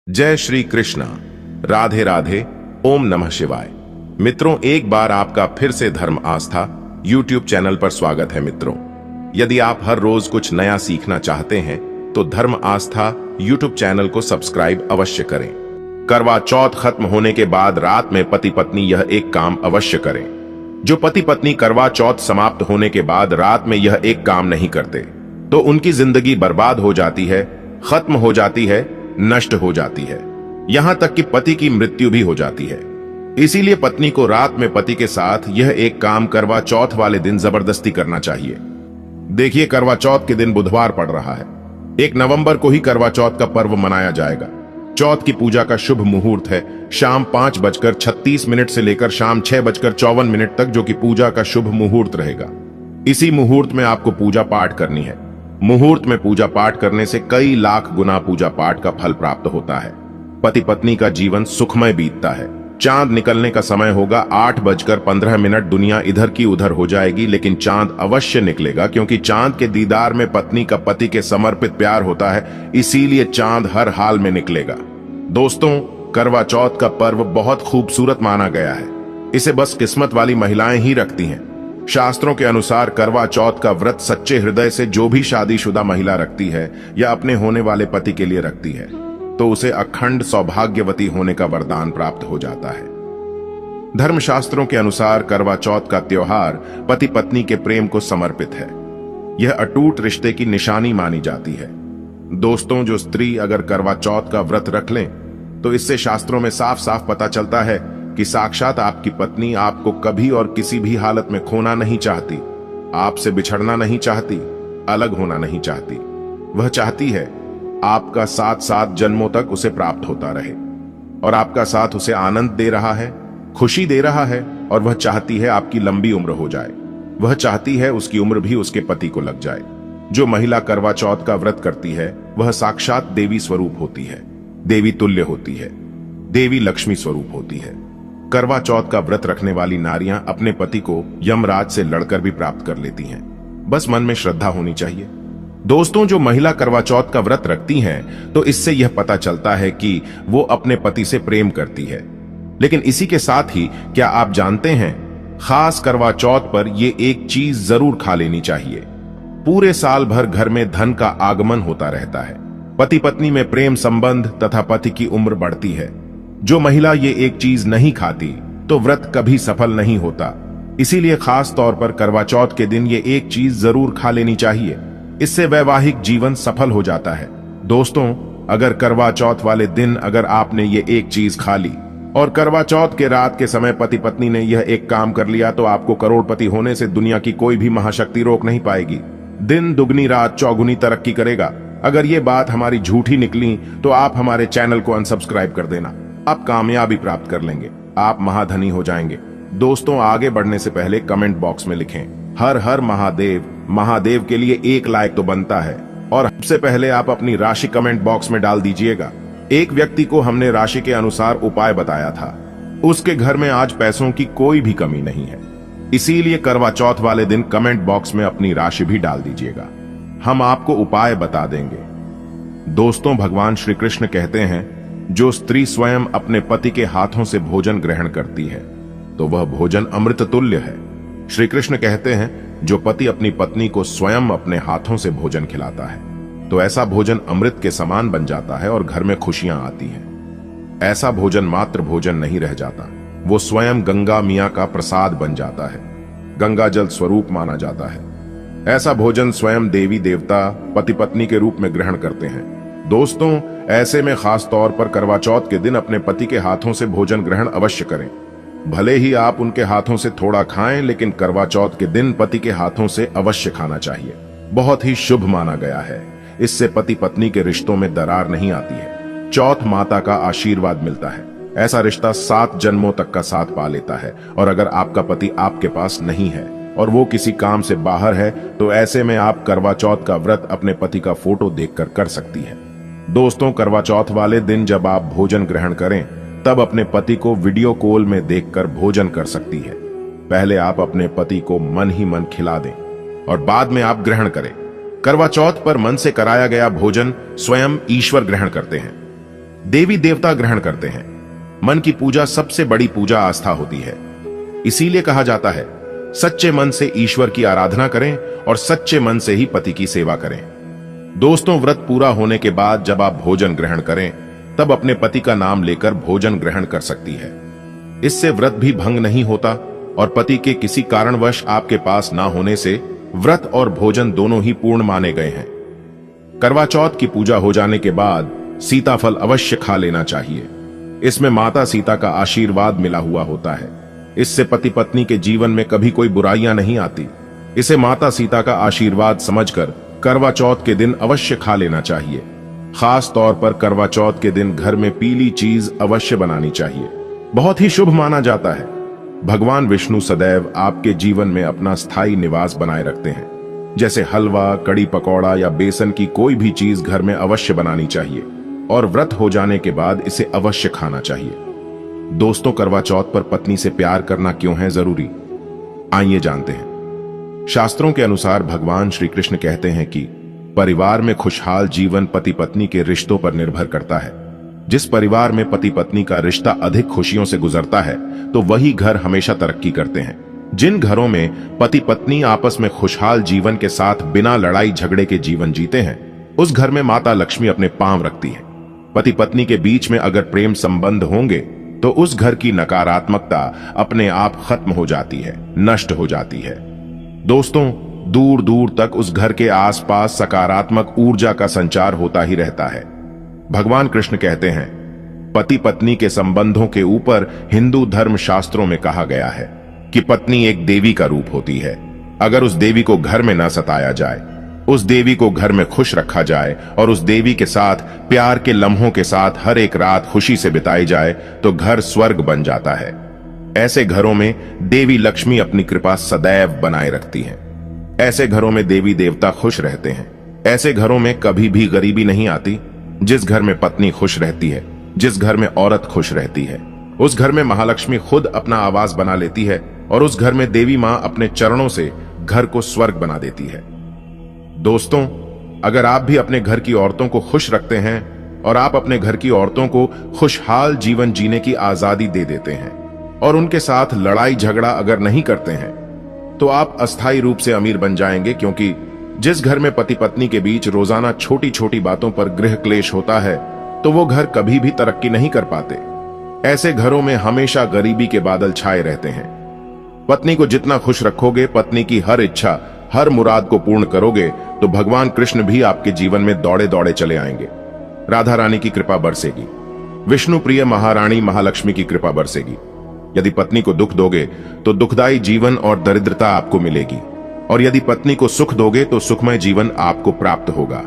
जय श्री कृष्णा, राधे राधे, ओम नमः शिवाय। मित्रों, एक बार आपका फिर से धर्म आस्था YouTube चैनल पर स्वागत है। मित्रों, यदि आप हर रोज कुछ नया सीखना चाहते हैं तो धर्म आस्था YouTube चैनल को सब्सक्राइब अवश्य करें। करवा चौथ खत्म होने के बाद रात में पति पत्नी यह एक काम अवश्य करें। जो पति पत्नी करवा चौथ समाप्त होने के बाद रात में यह एक काम नहीं करते तो उनकी जिंदगी बर्बाद हो जाती है, खत्म हो जाती है, नष्ट हो जाती है, यहां तक कि पति की मृत्यु भी हो जाती है। इसीलिए पत्नी को रात में पति के साथ यह एक काम करवा चौथ वाले दिन जबरदस्ती करना चाहिए। देखिए, करवा चौथ के दिन बुधवार पड़ रहा है। 1 नवंबर को ही करवा चौथ का पर्व मनाया जाएगा। चौथ की पूजा का शुभ मुहूर्त है शाम 5:36 से लेकर शाम 6:54 तक, जो कि पूजा का शुभ मुहूर्त रहेगा। इसी मुहूर्त में आपको पूजा पाठ करनी है। मुहूर्त में पूजा पाठ करने से कई लाख गुना पूजा पाठ का फल प्राप्त होता है। पति पत्नी का जीवन सुखमय बीतता है। चांद निकलने का समय होगा 8:15। दुनिया इधर की उधर हो जाएगी, लेकिन चांद अवश्य निकलेगा, क्योंकि चांद के दीदार में पत्नी का पति के समर्पित प्यार होता है। इसीलिए चांद हर हाल में निकलेगा। दोस्तों, करवा चौथ का पर्व बहुत खूबसूरत माना गया है। इसे बस किस्मत वाली महिलाएं ही रखती हैं। शास्त्रों के अनुसार करवा चौथ का व्रत सच्चे हृदय से जो भी शादीशुदा महिला रखती है या अपने होने वाले पति के लिए रखती है तो उसे अखंड सौभाग्यवती होने का वरदान प्राप्त हो जाता है। धर्मशास्त्रों के अनुसार करवा चौथ का त्योहार पति पत्नी के प्रेम को समर्पित है। यह अटूट रिश्ते की निशानी मानी जाती है। दोस्तों, जो स्त्री अगर करवा चौथ का व्रत रख लें तो इससे शास्त्रों में साफ साफ पता चलता है कि साक्षात आपकी पत्नी आपको कभी और किसी भी हालत में खोना नहीं चाहती, आपसे बिछड़ना नहीं चाहती, अलग होना नहीं चाहती। वह चाहती है आपका साथ 7 जन्मों तक उसे प्राप्त होता रहे, और आपका साथ उसे आनंद दे रहा है, खुशी दे रहा है, और वह चाहती है आपकी लंबी उम्र हो जाए। वह चाहती है उसकी उम्र भी उसके पति को लग जाए। जो महिला करवा चौथ का व्रत करती है वह साक्षात देवी स्वरूप होती है, देवी तुल्य होती है, देवी लक्ष्मी स्वरूप होती है। करवा चौथ का व्रत रखने वाली नारियां अपने पति को यमराज से लड़कर भी प्राप्त कर लेती हैं। बस मन में श्रद्धा होनी चाहिए। दोस्तों, जो महिला करवा चौथ का व्रत रखती हैं तो इससे यह पता चलता है कि वो अपने पति से प्रेम करती है। लेकिन इसी के साथ ही क्या आप जानते हैं, खास करवा चौथ पर ये एक चीज जरूर खा लेनी चाहिए। पूरे साल भर घर में धन का आगमन होता रहता है। पति पत्नी में प्रेम संबंध तथा पति की उम्र बढ़ती है। जो महिला ये एक चीज नहीं खाती तो व्रत कभी सफल नहीं होता। इसीलिए खास तौर पर करवा चौथ के दिन ये एक चीज जरूर खा लेनी चाहिए। इससे वैवाहिक जीवन सफल हो जाता है। दोस्तों, अगर करवा चौथ वाले दिन अगर आपने ये एक चीज खा ली और करवा चौथ के रात के समय पति पत्नी ने यह एक काम कर लिया तो आपको करोड़पति होने से दुनिया की कोई भी महाशक्ति रोक नहीं पाएगी। दिन दुगनी रात चौगुनी तरक्की करेगा। अगर ये बात हमारी झूठी निकली तो आप हमारे चैनल को अनसब्सक्राइब कर देना। आप कामयाबी प्राप्त कर लेंगे, आप महाधनी हो जाएंगे। दोस्तों, आगे बढ़ने से पहले कमेंट बॉक्स में लिखें हर हर महादेव। महादेव के लिए 1 लाइक तो बनता है। और सबसे पहले आप अपनी राशि कमेंट बॉक्स में डाल दीजिएगा। एक व्यक्ति को हमने राशि के अनुसार उपाय बताया था। उसके घर में आज पैसों की कोई भी कमी नहीं है। इसीलिए करवा चौथ वाले दिन कमेंट बॉक्स में अपनी राशि भी डाल दीजिएगा, हम आपको उपाय बता देंगे। दोस्तों, भगवान श्री कृष्ण कहते हैं, जो स्त्री स्वयं अपने पति के हाथों से भोजन ग्रहण करती है तो वह भोजन अमृत तुल्य है। श्री कृष्ण कहते हैं, जो पति अपनी पत्नी को स्वयं अपने हाथों से भोजन खिलाता है तो ऐसा भोजन अमृत के समान बन जाता है और घर में खुशियां आती हैं। ऐसा भोजन मात्र भोजन नहीं रह जाता, वो स्वयं गंगा मियां का प्रसाद बन जाता है, गंगा जल स्वरूप माना जाता है। ऐसा भोजन स्वयं देवी देवता पति पत्नी के रूप में ग्रहण करते हैं। दोस्तों, ऐसे में खास तौर पर करवा चौथ के दिन अपने पति के हाथों से भोजन ग्रहण अवश्य करें। भले ही आप उनके हाथों से थोड़ा खाएं, लेकिन करवा चौथ के दिन पति के हाथों से अवश्य खाना चाहिए। बहुत ही शुभ माना गया है। इससे पति पत्नी के रिश्तों में दरार नहीं आती है। चौथ माता का आशीर्वाद मिलता है। ऐसा रिश्ता 7 जन्मों तक का साथ पा लेता है। और अगर आपका पति आपके पास नहीं है और वो किसी काम से बाहर है तो ऐसे में आप करवा चौथ का व्रत अपने पति का फोटो देखकर कर सकती है। दोस्तों, करवा चौथ वाले दिन जब आप भोजन ग्रहण करें तब अपने पति को वीडियो कॉल में देखकर भोजन कर सकती है। पहले आप अपने पति को मन ही मन खिला दें और बाद में आप ग्रहण करें। करवा चौथ पर मन से कराया गया भोजन स्वयं ईश्वर ग्रहण करते हैं। देवी देवता ग्रहण करते हैं। मन की पूजा सबसे बड़ी पूजा आस्था होती है। इसीलिए कहा जाता है, सच्चे मन से ईश्वर की आराधना करें और सच्चे मन से ही पति की सेवा करें। दोस्तों, व्रत पूरा होने के बाद जब आप भोजन ग्रहण करें, तब अपने पति का नाम लेकर भोजन ग्रहण कर सकती है। इससे व्रत भी भंग नहीं होता और पति के किसी कारणवश आपके पास ना होने से व्रत और भोजन दोनों ही पूर्ण माने गए हैं। करवा चौथ की पूजा हो जाने के बाद सीताफल अवश्य खा लेना चाहिए। इसमें माता सीता का आशीर्वाद मिला हुआ होता है। इससे पति पत्नी के जीवन में कभी कोई बुराइयां नहीं आती। इसे माता सीता का आशीर्वाद समझकर करवा चौथ के दिन अवश्य खा लेना चाहिए। खास तौर पर करवा चौथ के दिन घर में पीली चीज अवश्य बनानी चाहिए। बहुत ही शुभ माना जाता है। भगवान विष्णु सदैव आपके जीवन में अपना स्थायी निवास बनाए रखते हैं। जैसे हलवा, कड़ी पकौड़ा या बेसन की कोई भी चीज घर में अवश्य बनानी चाहिए और व्रत हो जाने के बाद इसे अवश्य खाना चाहिए। दोस्तों, करवा चौथ पर पत्नी से प्यार करना क्यों है जरूरी, आइए जानते हैं। शास्त्रों के अनुसार भगवान श्री कृष्ण कहते हैं कि परिवार में खुशहाल जीवन पति पत्नी के रिश्तों पर निर्भर करता है। जिस परिवार में पति पत्नी का रिश्ता अधिक खुशियों से गुजरता है, तो वही घर हमेशा तरक्की करते हैं। जिन घरों में पति पत्नी आपस में खुशहाल जीवन के साथ बिना लड़ाई झगड़े के जीवन जीते हैं, उस घर में माता लक्ष्मी अपने पांव रखती है। पति पत्नी के बीच में अगर प्रेम संबंध होंगे, तो उस घर की नकारात्मकता अपने आप खत्म हो जाती है, नष्ट हो जाती है। दोस्तों, दूर दूर तक उस घर के आसपास सकारात्मक ऊर्जा का संचार होता ही रहता है। भगवान कृष्ण कहते हैं, पति पत्नी के संबंधों के ऊपर हिंदू धर्म शास्त्रों में कहा गया है कि पत्नी एक देवी का रूप होती है। अगर उस देवी को घर में न सताया जाए, उस देवी को घर में खुश रखा जाए और उस देवी के साथ प्यार के लम्हों के साथ हर एक रात खुशी से बिताई जाए, तो घर स्वर्ग बन जाता है। ऐसे घरों में देवी लक्ष्मी अपनी कृपा सदैव बनाए रखती हैं। ऐसे घरों में देवी देवता खुश रहते हैं। ऐसे घरों में कभी भी गरीबी नहीं आती। जिस घर में पत्नी खुश रहती है, जिस घर में औरत खुश रहती है, उस घर में महालक्ष्मी खुद अपना आवास बना लेती है और उस घर में देवी मां अपने चरणों से घर को स्वर्ग बना देती है। दोस्तों, अगर आप भी अपने घर की औरतों को खुश रखते हैं और आप अपने घर की औरतों को खुशहाल जीवन जीने की आजादी दे देते हैं और उनके साथ लड़ाई झगड़ा अगर नहीं करते हैं, तो आप अस्थायी रूप से अमीर बन जाएंगे। क्योंकि जिस घर में पति पत्नी के बीच रोजाना छोटी छोटी बातों पर गृह क्लेश होता है, तो वो घर कभी भी तरक्की नहीं कर पाते। ऐसे घरों में हमेशा गरीबी के बादल छाए रहते हैं। पत्नी को जितना खुश रखोगे, पत्नी की हर इच्छा, हर मुराद को पूर्ण करोगे, तो भगवान कृष्ण भी आपके जीवन में दौड़े दौड़े चले आएंगे। राधा रानी की कृपा बरसेगी, विष्णु प्रिय महारानी महालक्ष्मी की कृपा बरसेगी। यदि पत्नी को दुख दोगे, तो दुखदायी जीवन और दरिद्रता आपको मिलेगी, और यदि पत्नी को सुख दोगे, तो सुखमय जीवन आपको प्राप्त होगा।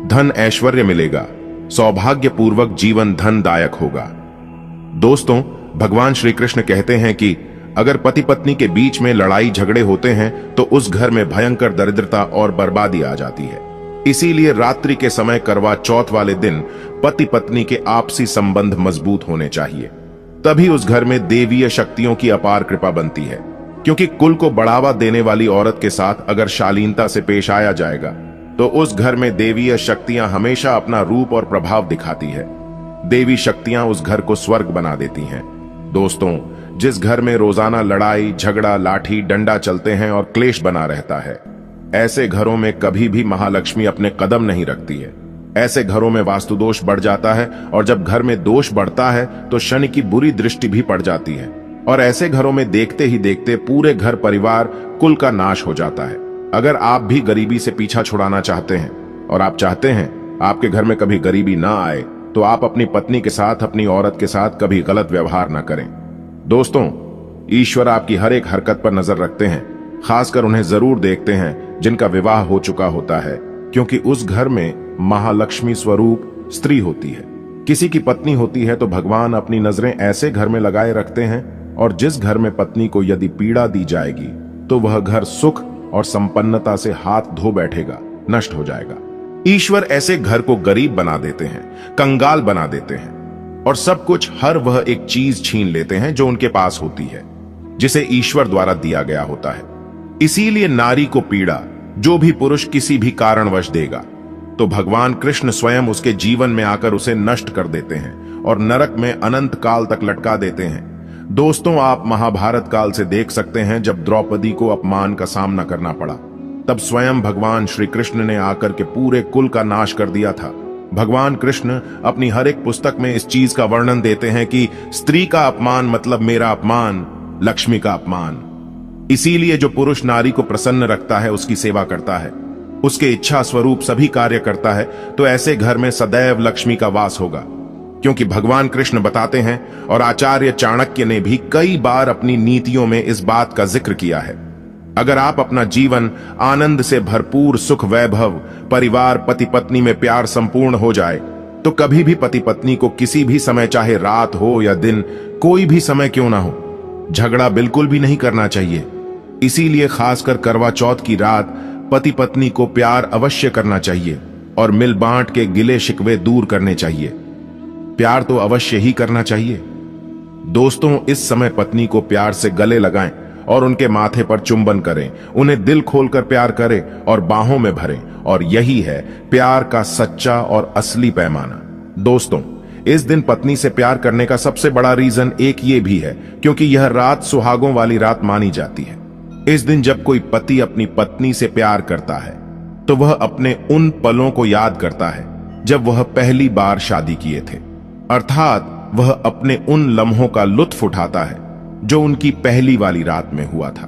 धन ऐश्वर्य मिलेगा, सौभाग्यपूर्वक जीवन धनदायक होगा। दोस्तों, भगवान श्री कृष्ण कहते हैं कि अगर पति पत्नी के बीच में लड़ाई झगड़े होते हैं, तो उस घर में भयंकर दरिद्रता और बर्बादी आ जाती है। इसीलिए रात्रि के समय करवा चौथ वाले दिन पति पत्नी के आपसी संबंध मजबूत होने चाहिए। तभी उस घर में देवीय शक्तियों की अपार कृपा बनती है। क्योंकि कुल को बढ़ावा देने वाली औरत के साथ अगर शालीनता से पेश आया जाएगा, तो उस घर में देवीय शक्तियां हमेशा अपना रूप और प्रभाव दिखाती है। देवी शक्तियां उस घर को स्वर्ग बना देती हैं। दोस्तों, जिस घर में रोजाना लड़ाई झगड़ा लाठी डंडा चलते हैं और क्लेश बना रहता है, ऐसे घरों में कभी भी महालक्ष्मी अपने कदम नहीं रखती है। ऐसे घरों में वास्तु दोष बढ़ जाता है, और जब घर में दोष बढ़ता है, तो शनि की बुरी दृष्टि भी पड़ जाती है, और ऐसे घरों में देखते ही देखते पूरे घर परिवार कुल का नाश हो जाता है। अगर आप भी गरीबी से पीछा छुड़ाना चाहते हैं और आप चाहते हैं आपके घर में कभी गरीबी ना आए, तो आप अपनी पत्नी के साथ, अपनी औरत के साथ कभी गलत व्यवहार ना करें। दोस्तों, ईश्वर आपकी हर एक हरकत पर नजर रखते हैं। खासकर उन्हें जरूर देखते हैं जिनका विवाह हो चुका होता है, क्योंकि उस घर में महालक्ष्मी स्वरूप स्त्री होती है। किसी की पत्नी होती है तो भगवान अपनी नजरें ऐसे घर में लगाए रखते हैं, और जिस घर में पत्नी को यदि पीड़ा दी जाएगी, तो वह घर सुख और संपन्नता से हाथ धो बैठेगा, नष्ट हो जाएगा। ईश्वर ऐसे घर को गरीब बना देते हैं, कंगाल बना देते हैं, और सब कुछ हर वह एक चीज छीन लेते हैं जो उनके पास होती है, जिसे ईश्वर द्वारा दिया गया होता है। इसीलिए नारी को पीड़ा जो भी पुरुष किसी भी कारणवश देगा, तो भगवान कृष्ण स्वयं उसके जीवन में आकर उसे नष्ट कर देते हैं और नरक में अनंत काल तक लटका देते हैं। दोस्तों, आप महाभारत काल से देख सकते हैं, जब द्रौपदी को अपमान का सामना करना पड़ा, तब स्वयं भगवान श्री कृष्ण ने आकर के पूरे कुल का नाश कर दिया था। भगवान कृष्ण अपनी हर एक पुस्तक में इस चीज का वर्णन देते हैं कि स्त्री का अपमान मतलब मेरा अपमान, लक्ष्मी का अपमान। इसीलिए जो पुरुष नारी को प्रसन्न रखता है, उसकी सेवा करता है, उसके इच्छा स्वरूप सभी कार्य करता है, तो ऐसे घर में सदैव लक्ष्मी का वास होगा। क्योंकि भगवान कृष्ण बताते हैं और आचार्य चाणक्य ने भी कई बार अपनी नीतियों में इस बात का जिक्र किया है। अगर आप अपना जीवन आनंद से भरपूर, सुख वैभव, परिवार, पति पत्नी में प्यार संपूर्ण हो जाए, तो कभी भी पति पत्नी को किसी भी समय, चाहे रात हो या दिन, कोई भी समय क्यों ना हो, झगड़ा बिल्कुल भी नहीं करना चाहिए। इसीलिए खासकर करवा चौथ की रात पति पत्नी को प्यार अवश्य करना चाहिए और मिल बांट के गिले शिकवे दूर करने चाहिए। प्यार तो अवश्य ही करना चाहिए। दोस्तों, इस समय पत्नी को प्यार से गले लगाएं और उनके माथे पर चुंबन करें, उन्हें दिल खोलकर प्यार करें और बाहों में भरें, और यही है प्यार का सच्चा और असली पैमाना। दोस्तों, इस दिन पत्नी से प्यार करने का सबसे बड़ा रीजन एक ये भी है क्योंकि यह रात सुहागों वाली रात मानी जाती है। इस दिन जब कोई पति अपनी पत्नी से प्यार करता है, तो वह अपने उन पलों को याद करता है जब वह पहली बार शादी किए थे, अर्थात वह अपने उन लम्हों का लुत्फ उठाता है जो उनकी पहली वाली रात में हुआ था।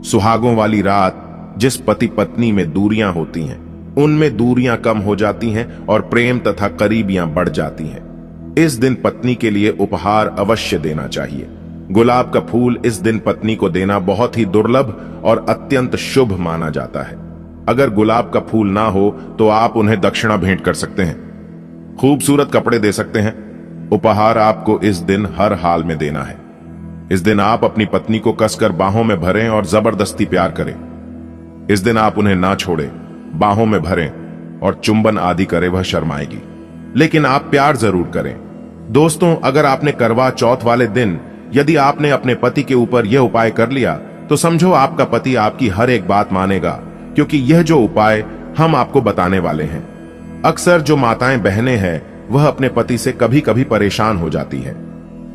सुहागों वाली रात जिस पति पत्नी में दूरियां होती हैं, उनमें दूरियां कम हो जाती हैं और प्रेम तथा करीबियां बढ़ जाती हैं। इस दिन पत्नी के लिए उपहार अवश्य देना चाहिए। गुलाब का फूल इस दिन पत्नी को देना बहुत ही दुर्लभ और अत्यंत शुभ माना जाता है। अगर गुलाब का फूल ना हो तो आप उन्हें दक्षिणा भेंट कर सकते हैं, खूबसूरत कपड़े दे सकते हैं। उपहार आपको इस दिन हर हाल में देना है। इस दिन आप अपनी पत्नी को कसकर बाहों में भरें और जबरदस्ती प्यार करें। इस दिन आप उन्हें ना छोड़ें, बाहों में भरें और चुंबन आदि करें, वह शर्माएगी, लेकिन आप प्यार जरूर करें। दोस्तों, अगर आपने करवा चौथ वाले दिन यदि आपने अपने पति के ऊपर यह उपाय कर लिया, तो समझो आपका पति आपकी हर एक बात मानेगा, क्योंकि यह जो उपाय हम आपको बताने वाले हैं। अक्सर जो माताएं बहनें हैं, वह अपने पति से कभी कभी परेशान हो जाती हैं।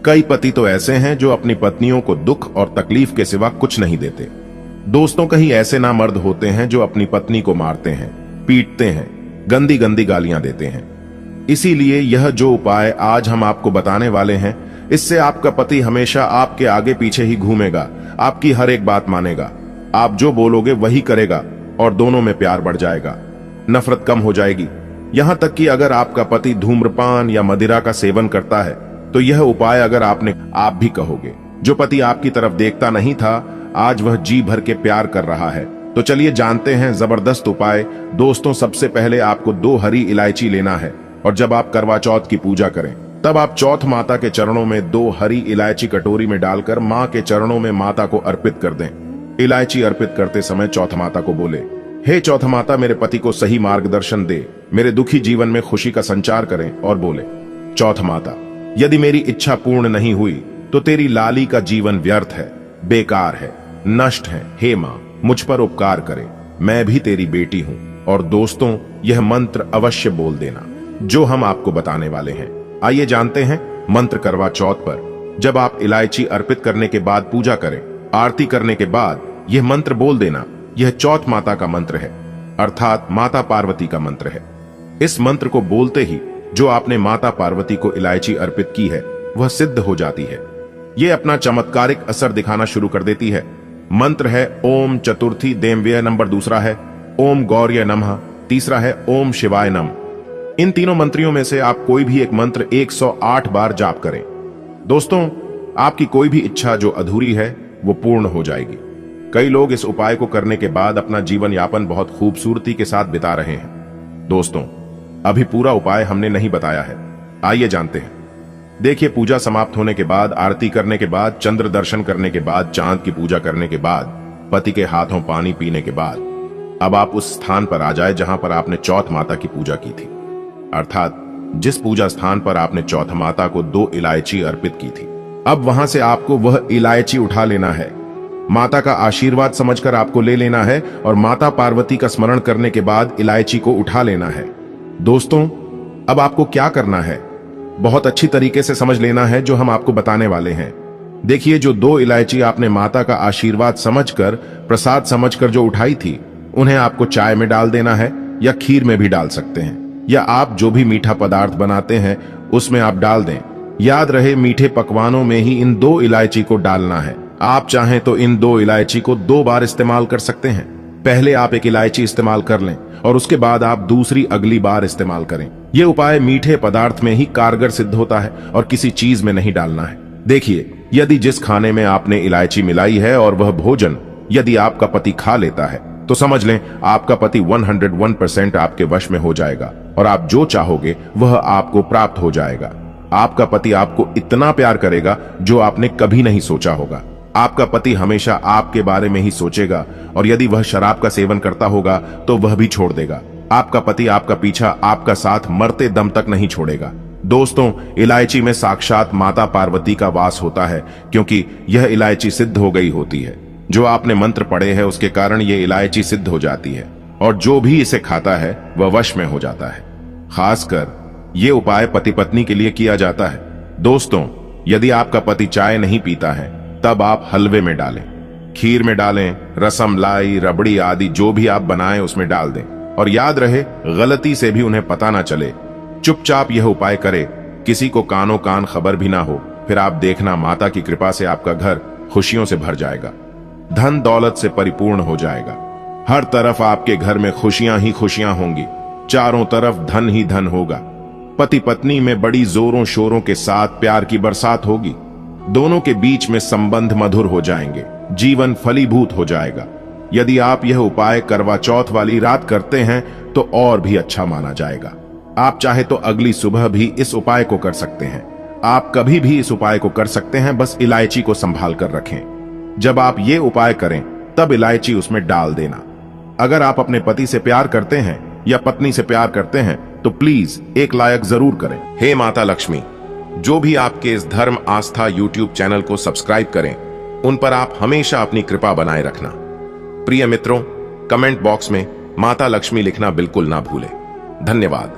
कई पति तो ऐसे हैं जो अपनी पत्नियों को दुख और तकलीफ के सिवा कुछ नहीं देते। दोस्तों, कहीं ऐसे ना मर्द होते हैं जो अपनी पत्नी को मारते हैं, पीटते हैं, गंदी गंदी गालियां देते हैं। इसीलिए यह जो उपाय आज हम आपको बताने वाले हैं, इससे आपका पति हमेशा आपके आगे पीछे ही घूमेगा, आपकी हर एक बात मानेगा, आप जो बोलोगे वही करेगा और दोनों में प्यार बढ़ जाएगा, नफरत कम हो जाएगी। यहां तक कि अगर आपका पति धूम्रपान या मदिरा का सेवन करता है, तो यह उपाय अगर आप भी कहोगे। जो पति आपकी तरफ देखता नहीं था, आज वह जी भर के प्यार कर रहा है। तो चलिए जानते हैं जबरदस्त उपाय। दोस्तों, सबसे पहले आपको 2 हरी इलायची लेना है और जब आप करवा चौथ की पूजा करें, तब आप चौथ माता के चरणों में 2 हरी इलायची कटोरी में डालकर मां के चरणों में माता को अर्पित कर दें। इलायची अर्पित करते समय चौथ माता को बोले, हे चौथ माता, मेरे पति को सही मार्गदर्शन दे, मेरे दुखी जीवन में खुशी का संचार करें। और बोले, चौथ माता, यदि मेरी इच्छा पूर्ण नहीं हुई तो तेरी लाली का जीवन व्यर्थ है, बेकार है, नष्ट है। हे मां, मुझ पर उपकार करे, मैं भी तेरी बेटी हूं। और दोस्तों, यह मंत्र अवश्य बोल देना जो हम आपको बताने वाले हैं। आइए जानते हैं मंत्र करवा चौथ पर। जब आप इलायची अर्पित करने के बाद पूजा करें, आरती करने के बाद यह मंत्र बोल देना। यह चौथ माता का मंत्र है, अर्थात माता पार्वती का मंत्र है। इस मंत्र को बोलते ही जो आपने माता पार्वती को इलायची अर्पित की है, वह सिद्ध हो जाती है। यह अपना चमत्कारिक असर दिखाना शुरू कर देती है। मंत्र है ओम चतुर्थी देवव्य, नंबर दूसरा है ओम गौर्य नमः, तीसरा है ओम शिवाय नमः। इन तीनों मंत्रियों में से आप कोई भी एक मंत्र 108 बार जाप करें। दोस्तों, आपकी कोई भी इच्छा जो अधूरी है वो पूर्ण हो जाएगी। कई लोग इस उपाय को करने के बाद अपना जीवन यापन बहुत खूबसूरती के साथ बिता रहे हैं। दोस्तों, अभी पूरा उपाय हमने नहीं बताया है, आइए जानते हैं। देखिए, पूजा समाप्त होने के बाद, आरती करने के बाद, चंद्र दर्शन करने के बाद, चांद की पूजा करने के बाद, पति के हाथों पानी पीने के बाद, अब आप उस स्थान पर आ जाए जहां पर आपने चौथ माता की पूजा की थी, अर्थात जिस पूजा स्थान पर आपने चौथ माता को 2 इलायची अर्पित की थी। अब वहां से आपको वह इलायची उठा लेना है। माता का आशीर्वाद समझकर आपको ले लेना है और माता पार्वती का स्मरण करने के बाद इलायची को उठा लेना है। दोस्तों, अब आपको क्या करना है, बहुत अच्छी तरीके से समझ लेना है जो हम आपको बताने वाले हैं। देखिए, जो 2 इलायची आपने माता का आशीर्वाद समझकर, प्रसाद समझकर जो उठाई थी, उन्हें आपको चाय में डाल देना है या खीर में भी डाल सकते हैं, या आप जो भी मीठा पदार्थ बनाते हैं उसमें आप डाल दें। याद रहे, मीठे पकवानों में ही इन 2 इलायची को डालना है। आप चाहें तो इन 2 इलायची को 2 बार इस्तेमाल कर सकते हैं। पहले आप एक इलायची इस्तेमाल कर लें और उसके बाद आप दूसरी अगली बार इस्तेमाल करें। यह उपाय मीठे पदार्थ में ही कारगर सिद्ध होता है और किसी चीज में नहीं डालना है। देखिए, यदि जिस खाने में आपने इलायची मिलाई है और वह भोजन यदि आपका पति खा लेता है, तो समझ लें आपका पति 101% आपके वश में हो जाएगा और आप जो चाहोगे वह आपको प्राप्त हो जाएगा। आपका पति आपको इतना प्यार करेगा जो आपने कभी नहीं सोचा होगा। आपका पति हमेशा आपके बारे में ही सोचेगा और यदि वह शराब का सेवन करता होगा तो वह भी छोड़ देगा। आपका पति आपका पीछा, आपका साथ मरते दम तक नहीं छोड़ेगा। दोस्तों, इलायची में साक्षात माता पार्वती का वास होता है, क्योंकि यह इलायची सिद्ध हो गई होती है। जो आपने मंत्र पढ़े हैं उसके कारण यह इलायची सिद्ध हो जाती है और जो भी इसे खाता है वह वश में हो जाता है। खासकर यह उपाय पति पत्नी के लिए किया जाता है। दोस्तों, यदि आपका पति चाय नहीं पीता है, तब आप हलवे में डालें, खीर में डालें, रसम लाई, रबड़ी आदि जो भी आप बनाएं उसमें डाल दें। और याद रहे, गलती से भी उन्हें पता ना चले। चुपचाप यह उपाय करें, किसी को कानो कान खबर भी ना हो। फिर आप देखना, माता की कृपा से आपका घर खुशियों से भर जाएगा, धन दौलत से परिपूर्ण हो जाएगा। हर तरफ आपके घर में खुशियां ही खुशियां होंगी, चारों तरफ धन ही धन होगा। पति पत्नी में बड़ी जोरों शोरों के साथ प्यार की बरसात होगी। दोनों के बीच में संबंध मधुर हो जाएंगे, जीवन फलीभूत हो जाएगा। यदि आप यह उपाय करवा चौथ वाली रात करते हैं तो और भी अच्छा माना जाएगा। आप चाहे तो अगली सुबह भी इस उपाय को कर सकते हैं। आप कभी भी इस उपाय को कर सकते हैं, बस इलायची को संभाल कर रखें। जब आप ये उपाय करें तब इलायची उसमें डाल देना। अगर आप अपने पति से प्यार करते हैं या पत्नी से प्यार करते हैं तो प्लीज एक लायक जरूर करें। हे माता लक्ष्मी, जो भी आपके इस धर्म आस्था यूट्यूब चैनल को सब्सक्राइब करें, उन पर आप हमेशा अपनी कृपा बनाए रखना। प्रिय मित्रों, कमेंट बॉक्स में माता लक्ष्मी लिखना बिल्कुल ना भूलें। धन्यवाद।